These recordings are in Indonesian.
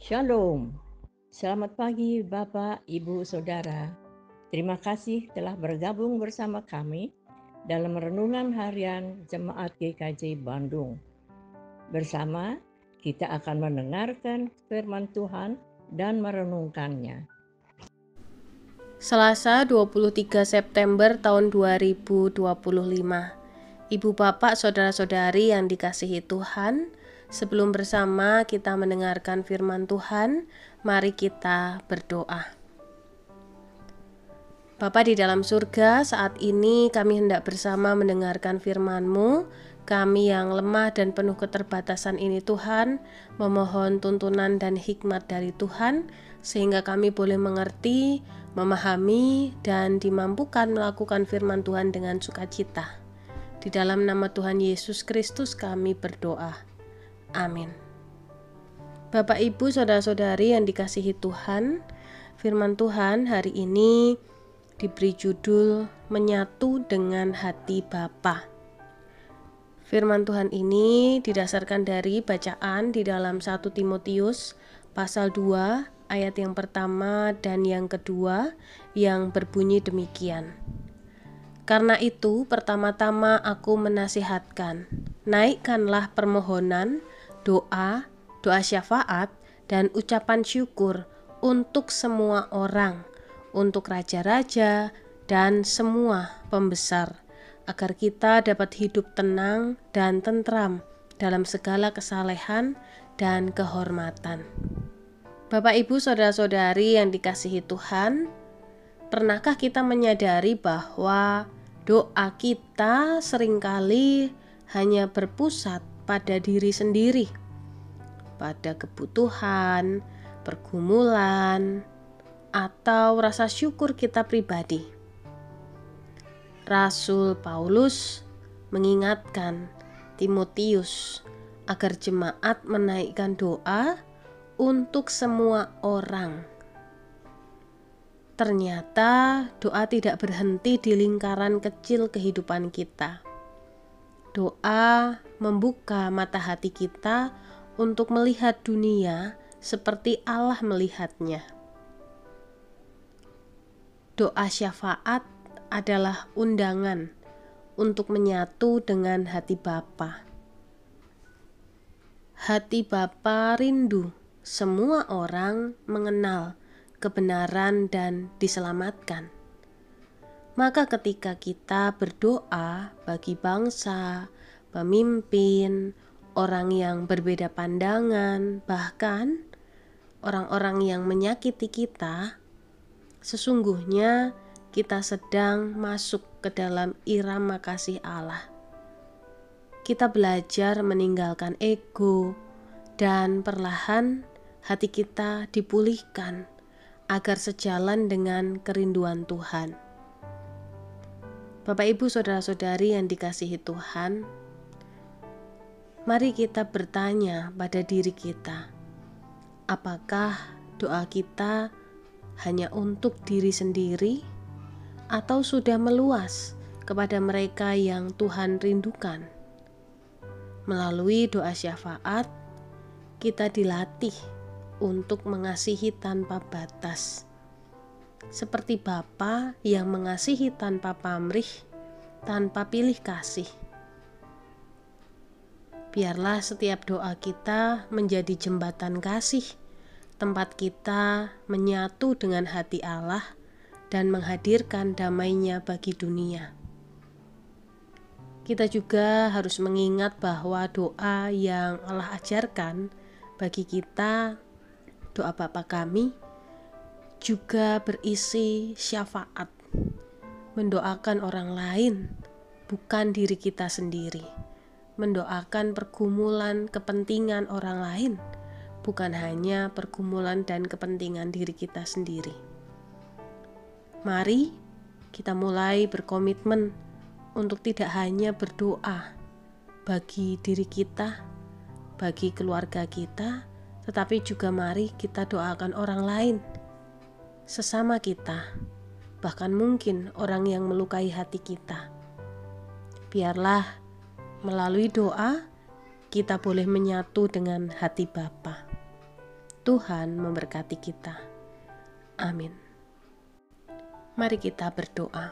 Shalom. Selamat pagi Bapak, Ibu, Saudara. Terima kasih telah bergabung bersama kami dalam renungan harian Jemaat GKJ Bandung. Bersama kita akan mendengarkan firman Tuhan dan merenungkannya. Selasa 23 September tahun 2025. Ibu bapak saudara-saudari yang dikasihi Tuhan, sebelum bersama kita mendengarkan firman Tuhan, mari kita berdoa. Bapa di dalam surga, saat ini kami hendak bersama mendengarkan firman-Mu. Kami yang lemah dan penuh keterbatasan ini Tuhan, memohon tuntunan dan hikmat dari Tuhan, sehingga kami boleh mengerti, memahami, dan dimampukan melakukan firman Tuhan dengan sukacita. Di dalam nama Tuhan Yesus Kristus kami berdoa. Amin. Bapak, Ibu, saudara-saudari yang dikasihi Tuhan, firman Tuhan hari ini diberi judul Menyatu dengan Hati Bapa. Firman Tuhan ini didasarkan dari bacaan di dalam 1 Timotius pasal 2 ayat yang pertama dan yang kedua yang berbunyi demikian. Karena itu pertama-tama aku menasihatkan, naikkanlah permohonan, doa syafaat dan ucapan syukur untuk semua orang, untuk raja-raja dan semua pembesar, agar kita dapat hidup tenang dan tentram dalam segala kesalehan dan kehormatan. Bapak, Ibu, saudara-saudari yang dikasihi Tuhan, pernahkah kita menyadari bahwa doa kita seringkali hanya berpusat pada diri sendiri, pada kebutuhan, pergumulan, atau rasa syukur kita pribadi? Rasul Paulus mengingatkan Timotius agar jemaat menaikkan doa untuk semua orang. Ternyata doa tidak berhenti di lingkaran kecil kehidupan kita. Doa membuka mata hati kita untuk melihat dunia seperti Allah melihatnya. Doa syafaat adalah undangan untuk menyatu dengan hati Bapa. Hati Bapa rindu semua orang mengenal kebenaran dan diselamatkan. Maka ketika kita berdoa bagi bangsa, pemimpin, orang yang berbeda pandangan, bahkan orang-orang yang menyakiti kita, sesungguhnya kita sedang masuk ke dalam irama kasih Allah. Kita belajar meninggalkan ego, dan perlahan hati kita dipulihkan agar sejalan dengan kerinduan Tuhan. Bapak, Ibu, saudara-saudari yang dikasihi Tuhan, mari kita bertanya pada diri kita, apakah doa kita hanya untuk diri sendiri atau sudah meluas kepada mereka yang Tuhan rindukan? Melalui doa syafaat, kita dilatih untuk mengasihi tanpa batas, seperti Bapa yang mengasihi tanpa pamrih, tanpa pilih kasih. Biarlah setiap doa kita menjadi jembatan kasih, tempat kita menyatu dengan hati Allah dan menghadirkan damai-Nya bagi dunia. Kita juga harus mengingat bahwa doa yang Allah ajarkan bagi kita, doa Bapa kami, juga berisi syafaat, mendoakan orang lain, bukan diri kita sendiri, mendoakan pergumulan kepentingan orang lain, bukan hanya pergumulan dan kepentingan diri kita sendiri. Mari kita mulai berkomitmen untuk tidak hanya berdoa bagi diri kita, bagi keluarga kita, tetapi juga mari kita doakan orang lain, sesama kita, bahkan mungkin orang yang melukai hati kita. Biarlah melalui doa kita boleh menyatu dengan hati Bapa. Tuhan memberkati kita. Amin. Mari kita berdoa.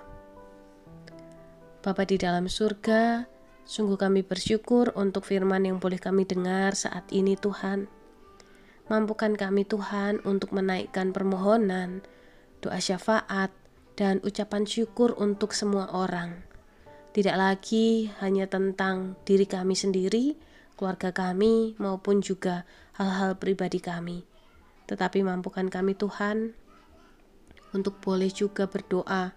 Bapa di dalam surga, sungguh kami bersyukur untuk firman yang boleh kami dengar saat ini Tuhan. Mampukan kami Tuhan untuk menaikkan permohonan, doa syafaat, dan ucapan syukur untuk semua orang. Tidak lagi hanya tentang diri kami sendiri, keluarga kami, maupun juga hal-hal pribadi kami. Tetapi mampukan kami Tuhan untuk boleh juga berdoa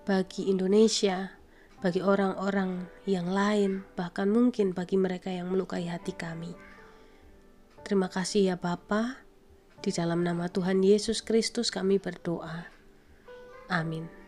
bagi Indonesia, bagi orang-orang yang lain, bahkan mungkin bagi mereka yang melukai hati kami. Terima kasih ya Bapa, di dalam nama Tuhan Yesus Kristus kami berdoa. Amin.